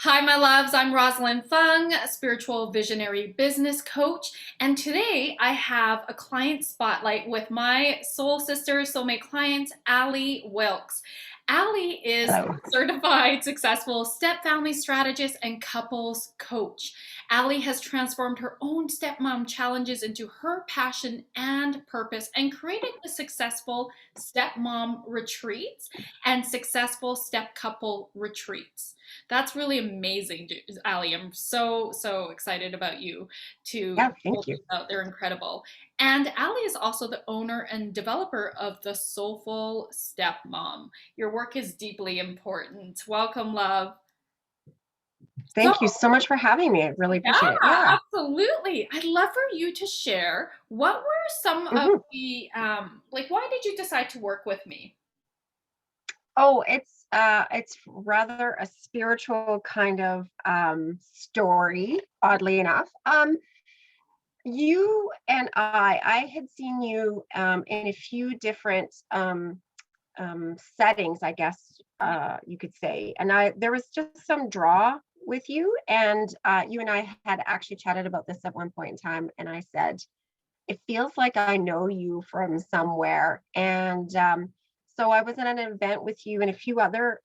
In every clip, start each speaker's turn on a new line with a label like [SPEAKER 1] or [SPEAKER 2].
[SPEAKER 1] Hi, my loves. I'm Rosalind Fung, a spiritual visionary business coach. And today I have a client spotlight with my soul sister, soulmate client, Ali Wilks. Ali is a
[SPEAKER 2] Hello.
[SPEAKER 1] certified successful step family strategist and couples coach. Ali has transformed her own stepmom challenges into her passion and purpose and created the successful stepmom retreats and successful step couple retreats. That's really amazing, Ali. I'm so excited about you to
[SPEAKER 2] Yeah, thank
[SPEAKER 1] pull
[SPEAKER 2] you.
[SPEAKER 1] these out. They're incredible. And Ali is also the owner and developer of the Soulful Stepmom. Your work is deeply important. Welcome, love. So,
[SPEAKER 2] Thank you so much for having me. I really appreciate it.
[SPEAKER 1] yeah,
[SPEAKER 2] Yeah.
[SPEAKER 1] absolutely. I'd love for you to share what were some of
[SPEAKER 2] hmm
[SPEAKER 1] the like why did you decide to work with me?
[SPEAKER 2] Oh, it's rather a spiritual kind of story, oddly enough. You and I had seen you in a few different settings, I guess you could say. And I there was just some draw with you, and you and I had actually chatted about this at one point in time, and I said, it feels like I know you from somewhere. And so I was at an event with you and a few other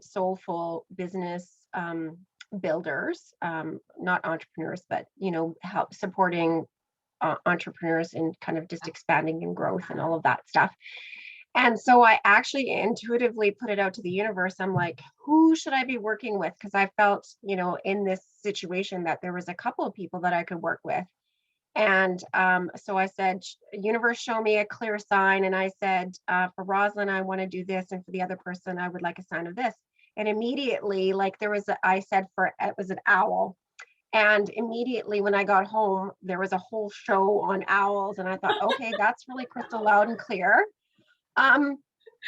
[SPEAKER 2] soulful business builders, not entrepreneurs, but help supporting entrepreneurs in kind of just expanding and growth and all of that stuff. And so I actually intuitively put it out to the universe. I'm like, who should I be working with? Because I felt, in this situation that there was a couple of people that I could work with. And so I said, universe, show me a clear sign. And I said, for Rosalind, I want to do this. And for the other person, I would like a sign of this. And immediately, like I said, it was an owl. And immediately when I got home, there was a whole show on owls. And I thought, okay, that's really crystal loud and clear. Um,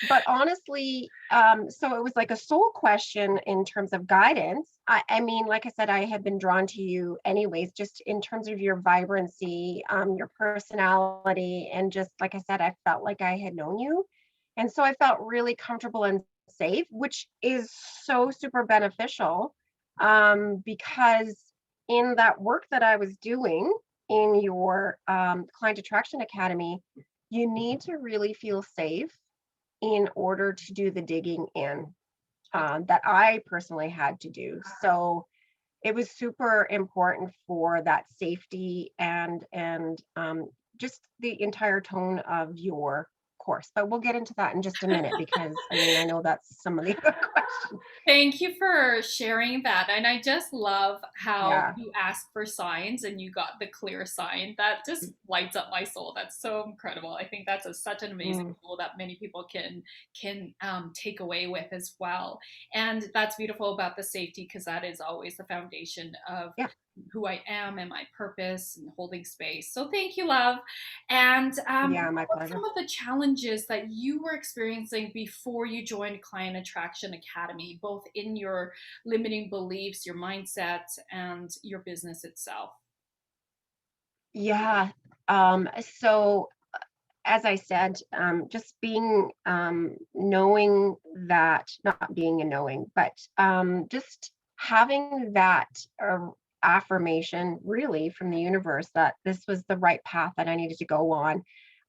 [SPEAKER 2] but honestly, so it was like a soul question in terms of guidance. I mean, like I said, I had been drawn to you anyways, just in terms of your vibrancy, your personality, and just like I said, I felt like I had known you. And so I felt really comfortable and safe, which is so super beneficial, because in that work that I was doing in your Client Attraction Academy, you need to really feel safe in order to do the digging in that I personally had to do. So it was super important for that safety and just the entire tone of your course. But we'll get into that in just a minute because I mean I know that's some of the other questions.
[SPEAKER 1] Thank you for sharing that. And I just love how
[SPEAKER 2] Yeah.
[SPEAKER 1] you asked for signs and you got the clear sign. That just lights up my soul. That's so incredible. I think that's such an amazing
[SPEAKER 2] Mm,
[SPEAKER 1] tool that many people can take away with as well. And that's beautiful about the safety because that is always the foundation of
[SPEAKER 2] yeah.
[SPEAKER 1] who I am and my purpose and holding space. So thank you, love. And
[SPEAKER 2] Yeah,
[SPEAKER 1] what
[SPEAKER 2] my
[SPEAKER 1] were some
[SPEAKER 2] pleasure.
[SPEAKER 1] of the challenges that you were experiencing before you joined Client Attraction Academy, both in your limiting beliefs, your mindset, and your business itself?
[SPEAKER 2] Yeah. So as I said, just being knowing that, not being a knowing, but just having that affirmation really from the universe that this was the right path that I needed to go on.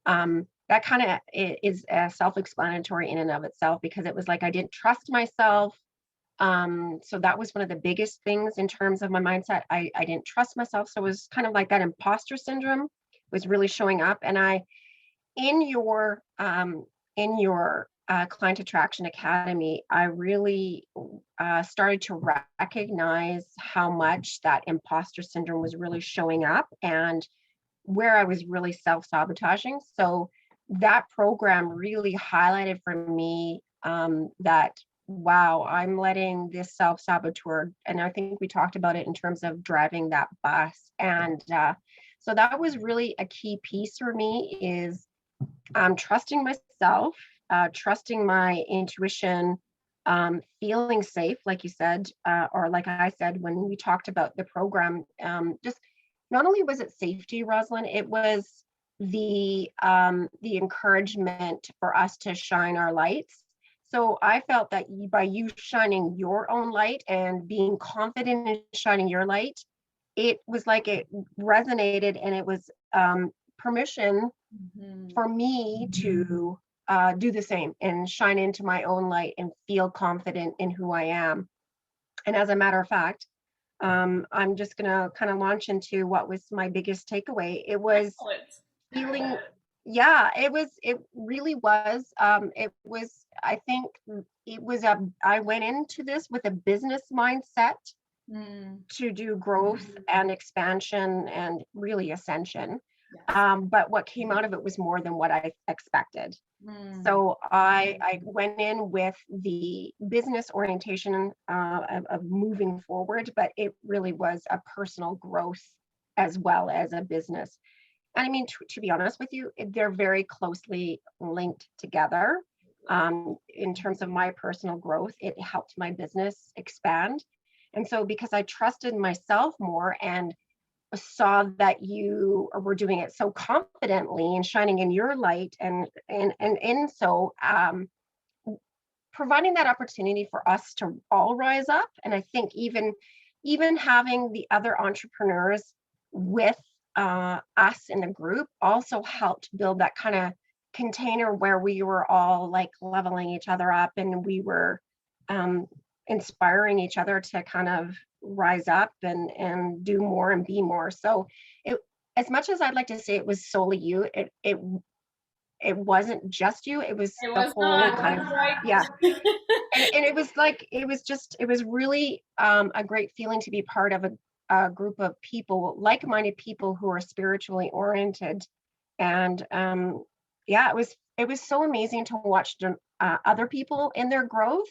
[SPEAKER 2] That kind of is self-explanatory in and of itself because it was like I didn't trust myself. So that was one of the biggest things in terms of my mindset. I didn't trust myself. So it was kind of like that imposter syndrome was really showing up. And I in your Client Attraction Academy, I really started to recognize how much that imposter syndrome was really showing up and where I was really self-sabotaging. So that program really highlighted for me that wow, I'm letting this self-saboteur, and I think we talked about it in terms of driving that bus. And so that was really a key piece for me is trusting myself, trusting my intuition, feeling safe, like you said, or like I said when we talked about the program. Just not only was it safety, Rosalind, it was the encouragement for us to shine our lights. So I felt that by you shining your own light and being confident in shining your light, it was like it resonated, and it was permission
[SPEAKER 1] Mhm.
[SPEAKER 2] for me to do the same and shine into my own light and feel confident in who I am. And as a matter of fact, I'm just going to kind of launch into what was my biggest takeaway. It was
[SPEAKER 1] Excellent.
[SPEAKER 2] feeling, yeah, it really was. I think it was I went into this with a business mindset
[SPEAKER 1] Mm,
[SPEAKER 2] to do growth and expansion and really ascension.
[SPEAKER 1] yes.
[SPEAKER 2] But what came out of it was more than what I expected.
[SPEAKER 1] Mm,
[SPEAKER 2] So I went in with the business orientation of moving forward, but it really was a personal growth as well as a business. And I mean, to be honest with you, they're very closely linked together. In terms of my personal growth, it helped my business expand. And so, because I trusted myself more and saw that you were doing it so confidently and shining in your light, and so providing that opportunity for us to all rise up. And I think even having the other entrepreneurs with us in the group also helped build that kind of container where we were all like leveling each other up, and we were um, inspiring each other to kind of rise up and do more and be more. So it, as much as I'd like to say it was solely you, it wasn't just you. It was
[SPEAKER 1] it
[SPEAKER 2] the
[SPEAKER 1] was
[SPEAKER 2] whole
[SPEAKER 1] not.
[SPEAKER 2] kind of,
[SPEAKER 1] That's right.
[SPEAKER 2] yeah. And it was like it was really a great feeling to be part of a group of people, like-minded people who are spiritually oriented. And yeah, it was so amazing to watch other people in their growth,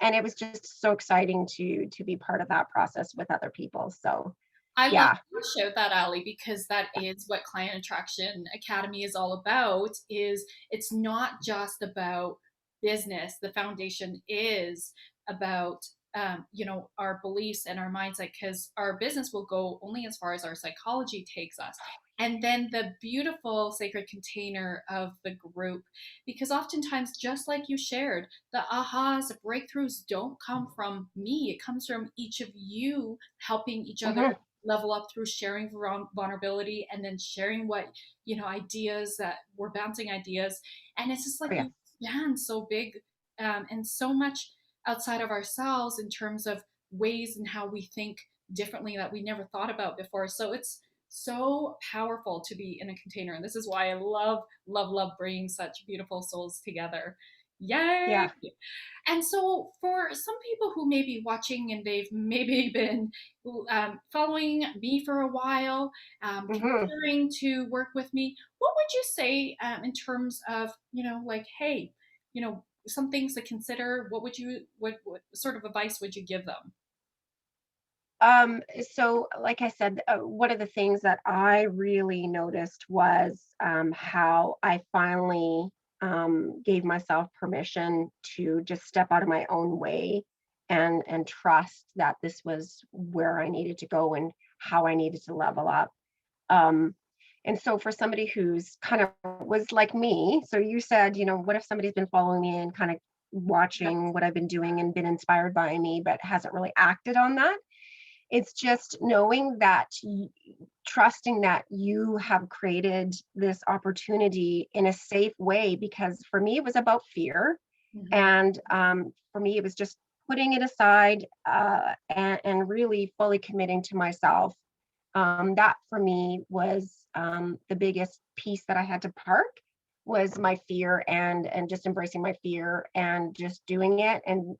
[SPEAKER 2] and it was just so exciting to be part of that process with other people. So
[SPEAKER 1] I love
[SPEAKER 2] yeah.
[SPEAKER 1] that you shared that, Ali, because that is what Client Attraction Academy is all about. Is it's not just about business. The foundation is about our beliefs and our mindset, because our business will go only as far as our psychology takes us. And then the beautiful sacred container of the group, because oftentimes, just like you shared, the ahas, the breakthroughs don't come from me. It comes from each of you helping each other
[SPEAKER 2] Mhm.
[SPEAKER 1] level up through sharing vulnerability, and then sharing what ideas that we're bouncing ideas. And it's just like
[SPEAKER 2] Oh yeah.
[SPEAKER 1] we span so big, and so much outside of ourselves in terms of ways and how we think differently that we never thought about before. So it's so powerful to be in a container, and this is why I love bringing such beautiful souls together. Yay.
[SPEAKER 2] Yeah.
[SPEAKER 1] And so, for some people who may be watching and they've maybe been following me for a while,
[SPEAKER 2] Hmm.
[SPEAKER 1] considering to work with me, what would you say in terms of, like, hey, some things to consider? What sort of advice would you give them?
[SPEAKER 2] So like I said, one of the things that I really noticed was how I finally gave myself permission to just step out of my own way and trust that this was where I needed to go and how I needed to level up. Um, and so for somebody who's kind of was like me, so you said, what if somebody's been following me and kind of watching what I've been doing and been inspired by me, but hasn't really acted on that? It's just knowing that, trusting that you have created this opportunity in a safe way. Because for me, it was about fear.
[SPEAKER 1] Mhm.
[SPEAKER 2] And for me, it was just putting it aside and really fully committing to myself. That for me was the biggest piece that I had to park, was my fear, and just embracing my fear and just doing it and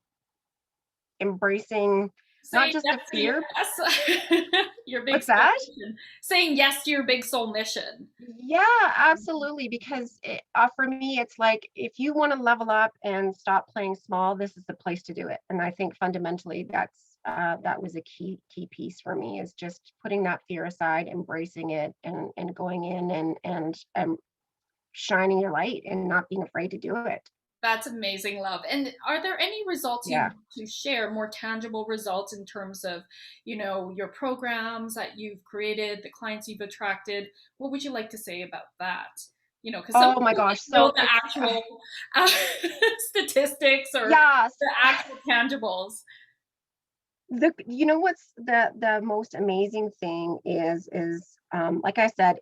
[SPEAKER 2] embracing not
[SPEAKER 1] Saying
[SPEAKER 2] just
[SPEAKER 1] yes
[SPEAKER 2] the
[SPEAKER 1] to your
[SPEAKER 2] fear.
[SPEAKER 1] yes, your big
[SPEAKER 2] What's
[SPEAKER 1] soul
[SPEAKER 2] that?
[SPEAKER 1] mission. Saying yes to your big soul mission.
[SPEAKER 2] Yeah, absolutely. Because for me, it's like if you want to level up and stop playing small, this is the place to do it. And I think fundamentally, that was a key piece for me, is just putting that fear aside, embracing it, and going in and shining your light and not being afraid to do it.
[SPEAKER 1] That's amazing, love. And are there any results you
[SPEAKER 2] Yeah.
[SPEAKER 1] want to share, more tangible results in terms of, your programs that you've created, the clients you've attracted? What would you like to say about that? because some
[SPEAKER 2] Oh my
[SPEAKER 1] people
[SPEAKER 2] gosh.
[SPEAKER 1] just know
[SPEAKER 2] So
[SPEAKER 1] the
[SPEAKER 2] it's
[SPEAKER 1] actual uh, statistics or
[SPEAKER 2] yes.
[SPEAKER 1] the actual tangibles.
[SPEAKER 2] The you know what's the most amazing thing is like I said,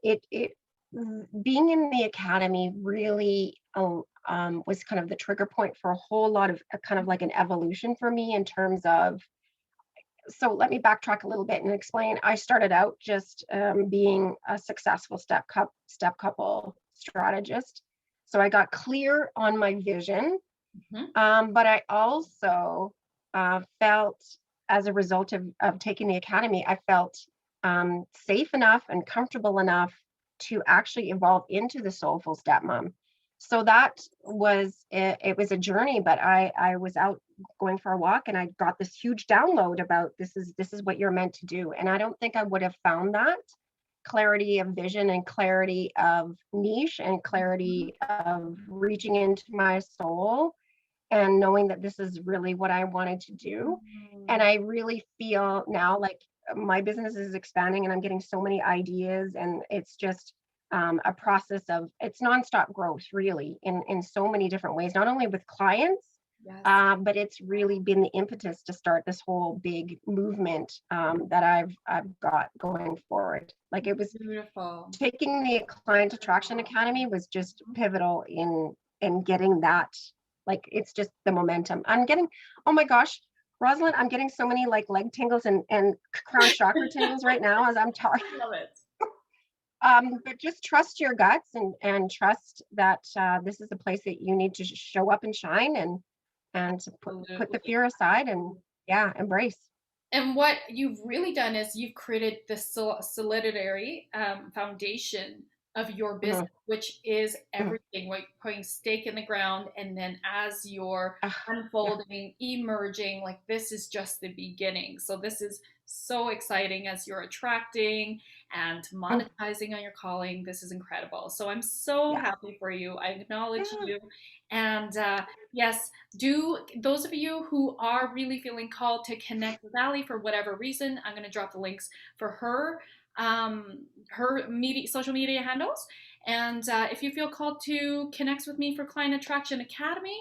[SPEAKER 2] being in the academy really was kind of the trigger point for a whole lot of kind of like an evolution for me in terms of, so let me backtrack a little bit and explain. I started out just being a successful step couple strategist. So I got clear on my vision,
[SPEAKER 1] Mhm.
[SPEAKER 2] but I also felt, as a result of taking the academy, I felt safe enough and comfortable enough to actually evolve into the soulful stepmom. So that was it, it was a journey, but I was out going for a walk and I got this huge download about this is what you're meant to do. And I don't think I would have found that clarity of vision and clarity of niche and
[SPEAKER 1] Mhm.
[SPEAKER 2] clarity of reaching into my soul and knowing that this is really what I wanted to do. And
[SPEAKER 1] Mhm.
[SPEAKER 2] I really feel now like my business is expanding and I'm getting so many ideas, and it's just a process of it's nonstop growth, really, in so many different ways, not only with clients,
[SPEAKER 1] Yes.
[SPEAKER 2] but it's really been the impetus to start this whole big movement that I've got going forward. Like it was
[SPEAKER 1] Beautiful.
[SPEAKER 2] taking the Client Attraction Academy was just pivotal in getting that. Like it's just the momentum. I'm getting, oh my gosh, Rosalind, I'm getting so many like leg tingles and crown chakra tingles right now as I'm talking.
[SPEAKER 1] Love it.
[SPEAKER 2] But just trust your guts and trust that this is the place that you need to show up and shine and to put the
[SPEAKER 1] Absolutely.
[SPEAKER 2] fear aside and yeah, embrace.
[SPEAKER 1] And what you've really done is you've created the solidary foundation of your business,
[SPEAKER 2] Mhm,
[SPEAKER 1] which is
[SPEAKER 2] mhm.
[SPEAKER 1] everything, like putting stake in the ground. And then as you're
[SPEAKER 2] Ah, yeah,
[SPEAKER 1] unfolding, emerging, like this is just the beginning. So this is so exciting as you're attracting and
[SPEAKER 2] mm,
[SPEAKER 1] monetizing on your calling. This is incredible. So I'm so
[SPEAKER 2] yes,
[SPEAKER 1] happy for you. I acknowledge
[SPEAKER 2] yeah,
[SPEAKER 1] you. And yes, do those of you who are really feeling called to connect with Ali for whatever reason, I'm going to drop the links for her media, social media handles. And if you feel called to connect with me for Client Attraction Academy,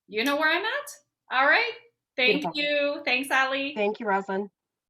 [SPEAKER 1] you know where I'm at. All right. Thank
[SPEAKER 2] beautiful.
[SPEAKER 1] you. Thanks, Ali.
[SPEAKER 2] Thank you, Rosalind.